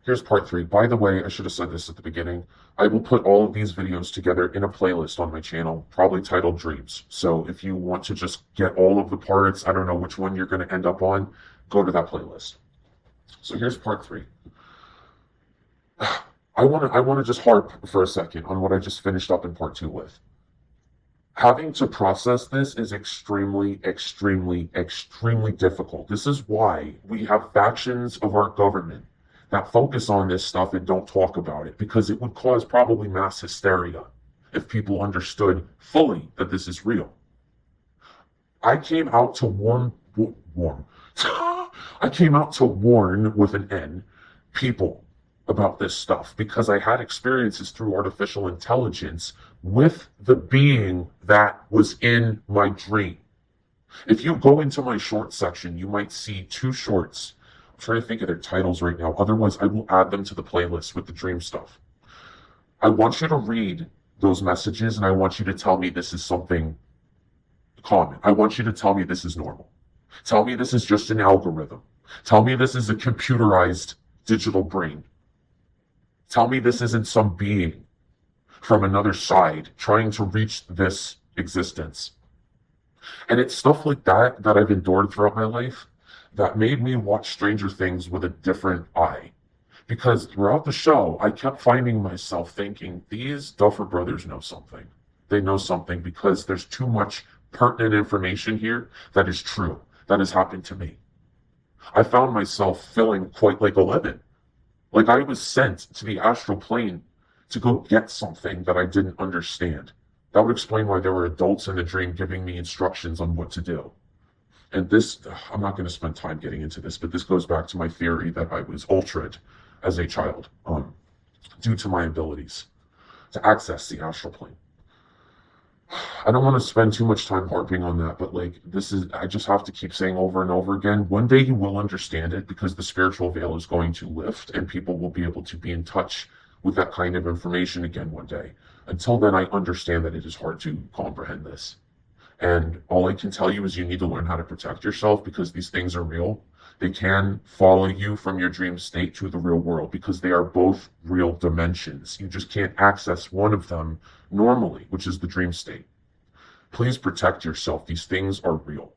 Here's part three. By the way, I should have said this at the beginning. I will put all of these videos together in a playlist on my channel, probably titled Dreams. So if you want to just get all of the parts, I don't know which one you're going to end up on, go to that playlist. So here's part three. I want to just harp for a second on what I just finished up in part two with. Having to process this is extremely, extremely, extremely difficult. This is why we have factions of our government that focus on this stuff and don't talk about it, because it would cause probably mass hysteria if people understood fully that this is real. I came out to warn. I came out to warn with an N people about this stuff because I had experiences through artificial intelligence with the being that was in my dream. If you go into my short section, you might see two shorts. I'm trying to think of their titles right now. Otherwise, I will add them to the playlist with the dream stuff. I want you to read those messages and I want you to tell me this is something common. I want you to tell me this is normal. Tell me this is just an algorithm. Tell me this is a computerized digital brain. Tell me this isn't some being from another side trying to reach this existence. And it's stuff like that that I've endured throughout my life that made me watch Stranger Things with a different eye. Because throughout the show, I kept finding myself thinking, these Duffer brothers know something. They know something because there's too much pertinent information here that is true, that has happened to me. I found myself feeling quite like 11. Like I was sent to the astral plane to go get something that I didn't understand. That would explain why there were adults in the dream giving me instructions on what to do. And this, I'm not going to spend time getting into this, but this goes back to my theory that I was ultraed as a child, due to my abilities to access the astral plane. I don't want to spend too much time harping on that, but like this is, I just have to keep saying over and over again, one day you will understand it because the spiritual veil is going to lift and people will be able to be in touch with that kind of information again one day. Until then, I understand that it is hard to comprehend this. And all I can tell you is you need to learn how to protect yourself because these things are real. They can follow you from your dream state to the real world because they are both real dimensions. You just can't access one of them normally, which is the dream state. Please protect yourself. These things are real.